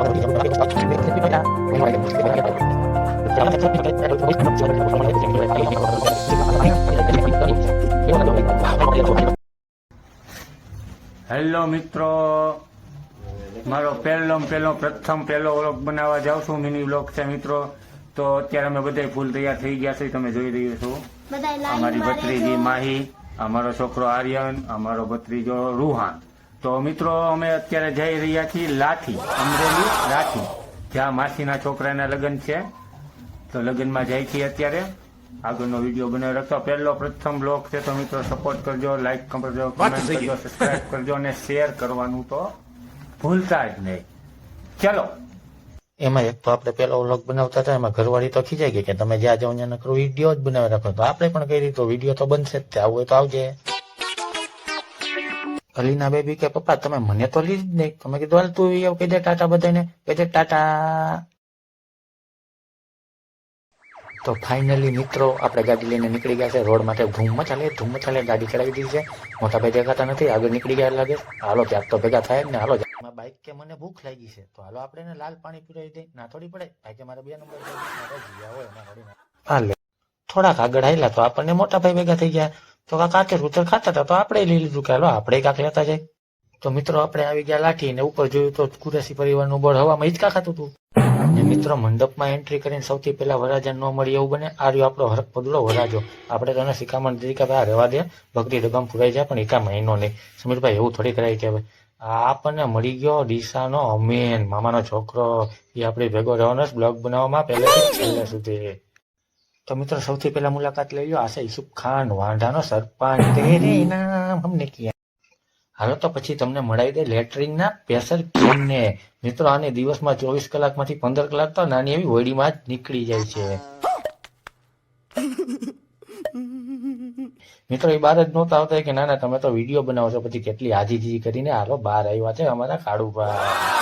Hello મિત્રો, મારો પ્રથમ વ્લોગ બનાવવા જાઉં છું. મિની વ્લોગ છે મિત્રો. તો અત્યારે અમે બધા ફૂલ તૈયાર થઈ ગયા છે, તમે જોઈ રહ્યો છો. અમારી ભત્રીજી માહી, અમારો છોકરો આર્યન, અમારો ભત્રીજો રૂહાન. તો મિત્રો અમે અત્યારે જઈ રહ્યા છીએ લાઠી, અમરેલી લાઠી, જ્યાં માસીના છોકરાના લગ્ન છે. તો લગ્નમાં જાય છીએ અત્યારે. આગળનો વિડીયો બનાવી રાખતો. પ્રથમ બ્લોગ છે, તો મિત્રો સપોર્ટ કરજો, લાઈક કરજો, કમેન્ટ કરજો, સબસ્ક્રાઇબ કરજો અને શેર કરવાનું તો ભૂલતા જ નહીં. ચલો. એમાં એક તો આપણે પેલો વ્લોગ બનાવતા હતા, એમાં ઘરવાળી તો ખીજાઈ ગઈ કે તમે જ્યાં જાઓ ત્યાં નકરો વિડીયો જ બનાવી રાખો. તો આપણે પણ કહી દીધું વિડીયો તો બનશે જ, આવું હોય તો આવજે. અલીના બેબી કે પપ્પા તમે મને તો લીધી જ નહીં. તમે કીધું હાલ તું એવું કહી દે ટાટા બધાને, કહી દે ટાટા. તો ફાઇનલી મિત્રો આપણે ગાડી લઈને નીકળી ગયા છે. રોડ માટે ધૂમ મચાલે ગાડી ચડાવી દીધી છે. મોટા ભાઈ દેખાતા નથી, આગળ નીકળી ગયા લાગે. હાલો ક્યાંક તો ભેગા થાય ને. હાલો બાઈક કે મને ભૂખ લાગી છે, તો હાલો આપણે એને લાલ પાણી પીવડાવી દઈ. ના થોડી પડે ભાઈ કે મારે 2 નંબર હાલે. થોડાક આગળ આવેલા તો આપણને મોટા ભાઈ ભેગા થઈ ગયા. તો કાચર ઉતર ખાતા હતા, તો આપણે લઈ લીધું કે હાલો આપણે કાંક લેતા જાય. તો મિત્રો આપણે આવી ગયા લાઠી ને ઉપર જોયું તો કુરેશી પરિવારનું બોર્ડ હવામાં હિંચકા ખાતું હતું. મિત્રો મંડપમાં એન્ટ્રી કરીને સૌથી પહેલા વરાજા ન મળી એવું બને. આ રહ્યો આપણો હરક પદલો વરાજો. આપણે તેને શિખામણ દીધી કે ભાઈ રહેવા દે, ભક્તિ ડબ્બામાં પુરાઈ જાય, પણ એકા મહિનો નહીં. સમીરભાઈ એવું થોડી કરાય કે ભાઈ આપણને મળી ગયો ડીસાનો અમીન, મામાનો છોકરો. એ આપણી ભેગો રહેવાનો બ્લોગ બનાવવામાં પહેલેથી છેલ્લે સુધી. તો મિત્રો સૌથી પહેલા મુલાકાત લઈ લો. આશે યુસુફ ખાન વાંઢાનો સરપંચ. તેરે નામ હમને કિયા. હાલો તો પછી તમને મળાવી દે લેટરિંગના સ્પેશિયલ ક્લીનને. મિત્રો આને દિવસમાં 24 કલાકમાંથી 15 કલાક તો નાની એવી હોડીમાં જ નીકળી જાય છે. મિત્રો એ બહાર જ નહોતા આવતા કે ના તમે તો વિડીયો બનાવો છો, પછી કેટલી આજીજી કરીને હાલો બહાર આવ્યા છે અમારા કાળુભાઈ.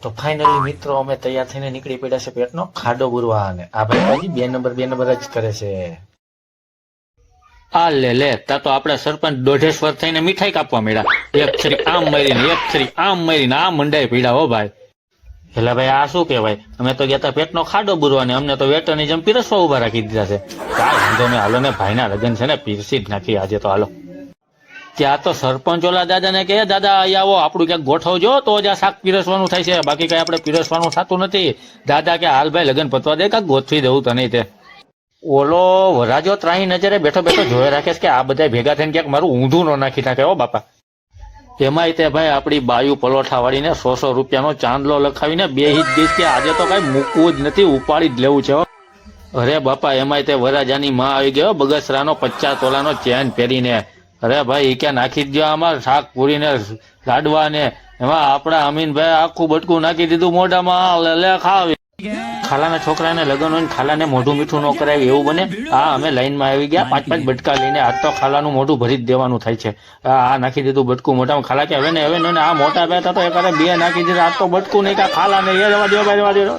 તો ફાઇનલી મિત્રો અમે તૈયાર થઈને નીકળી પડ્યા છે પેટનો ખાડો બુરવા. અને આ ભાઈ 2 નંબર જ કરે છે. આ લે તા તો આપણે સરપંચ દોઢેશ્વર થઈને મીઠાઈ કાપવા મળ્યા. એક છરી આમ મારીને આ મંડાઈ પીડા. હો ભાઈ એટલે ભાઈ આ શું કહેવાય, અમે તો ગયા પેટનો ખાડો બુરવાને, અમને તો વેટરની જેમ પીરસવા ઉભા રાખી દીધા છે. કાંઈ વાંધો નહીં, હાલો ને ભાઈના લગ્ન છે ને પીરસી જ નાખી આજે તો. હાલો ત્યાં તો સરપંચ ઓલા દાદાને કહે દાદા અહીં આવો, આપણું ક્યાંક ગોઠવજો તો જ આ શાક પીરસવાનું થાય છે, બાકી કઈ આપણે પીરસવાનું થતું નથી. દાદા કે હાલ ભાઈ લગ્ન પતવા દે, કાંક ગોઠવી દઉં તને. તે ઓલો વરાજો ત્રાહી નજરે બેઠો જોયે રાખે કે આ બધા ભેગા થઈને ક્યાંક મારું ઊંધું ન નાખી નાખે. હો બાપા એમાંય તે ભાઈ આપણી બાયુ પલોઠા વાળીને 100 રૂપિયાનો ચાંદલો લખાવીને 2 હિત દીસ કે આજે તો કઈ મૂકવું જ નથી, ઉપાડી જ લેવું છે. અરે બાપા એમાંય તે વરાજાની માં આવી ગયો બગસરાનો 50 તોલાનો ચેન પહેરીને. અરે ભાઈ એ ક્યાં નાખી જ ગયો આમાં શાક પૂરીને લાડવા ને. એમાં આપડા અમીનભાઈ આખું બટકું નાખી દીધું મોઢામાં. લે ખાવી. ખાલાના છોકરાને લગ્ન હોય ખાલાને મોઢું મીઠું ન કરાય એવું બને. આ અમે લાઈનમાં આવી ગયા 5 બટકા લઈને. આજ તો ખાલાનું મોઢું ભરી જ દેવાનું થાય છે. આ નાખી દીધું બટકું મોઢામાં. ખાલા કે હવે ને આ મોટા બે તો એકાદે 2 નાખી દીધા. આજ તો બટકું નહીં કા ખાલા ને એ જવા દો.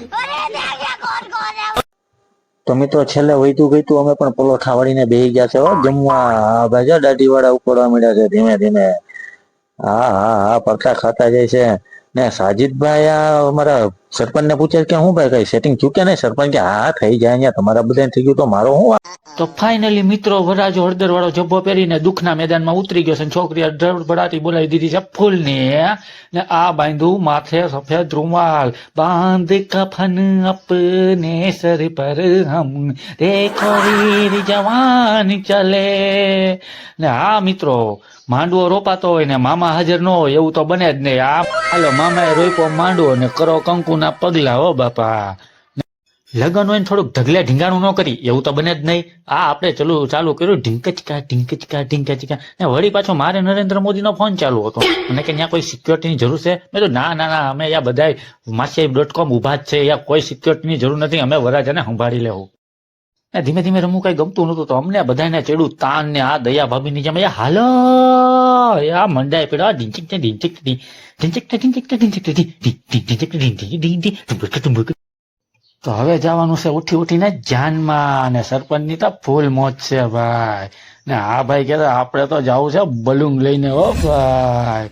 તો મિત્રો છેલ્લે વહીતું ગયું અમે પણ પલોઠા વાળીને બેસી ગયા છે જમવા. ભાઈ દાઢી વાળા ઉપડવા મળ્યા છે ધીમે ધીમે. હા પરખા ખાતા જાય છે ને. સાજીદભાઈ અમારા સરપંચ ને પૂછે કે હું ભાઈ કઈ સેટિંગ થયું કે નહીં? સરપંચ કે હા થઈ જાય, અહીંયા તમારા બધા થઈ ગયું તો મારો હું. તો ફાઇનલી મિત્રો વરાજો હળદર વાળો જબ્બો પહેરીને દુઃખના મેદાનમાં ઉતરી ગયો છે. છોકરી ધડબડાટી બોલાવી દીધી છે ફૂલની ને. આ બાંધું માથે સફેદ રૂમાલ, બાંધ કફન અપને સર પર હમ દેખો વીર જવાન ચલે ને. આ મિત્રો માંડવો રોપાતો હોય ને મામા હાજર ન હોય એવું તો બને જ નહીં. આ હાલો મામાએ રોપ્યો માંડવો ને કરો કંકુના પગલા. હો બાપા લગન હોય ને થોડુંક ઢગલે ઢીંગાણું ન કરી એવું તો બને જ નહીં. આ આપણે ચાલુ કર્યું ઢીંકચકા ને વળી પાછો મારે નરેન્દ્ર મોદીનો ફોન ચાલુ હતો અને કે ત્યાં કોઈ સિક્યોરિટીની જરૂર છે? મેં તો ના અમે અહીંયા બધા maciai.com ઉભા જ છે, અહીંયા કોઈ સિક્યોરિટીની જરૂર નથી, અમે વરાજાને સંભાળી લેવું. ધીમે ધીમે રમવું કઈ ગમતું નતું તો અમને બધાને ચેડું તાન ને. આ દયા ભાભીની જેમ હાલો આ મંડાય પેલા તો હવે જવાનું છે ઉઠીને જાનમાં. અને સરપંચની તો ફૂલ મોજ છે ભાઈ. ને આ ભાઈ કે આપણે તો જવું છે બલૂન લઈને. હો ભાઈ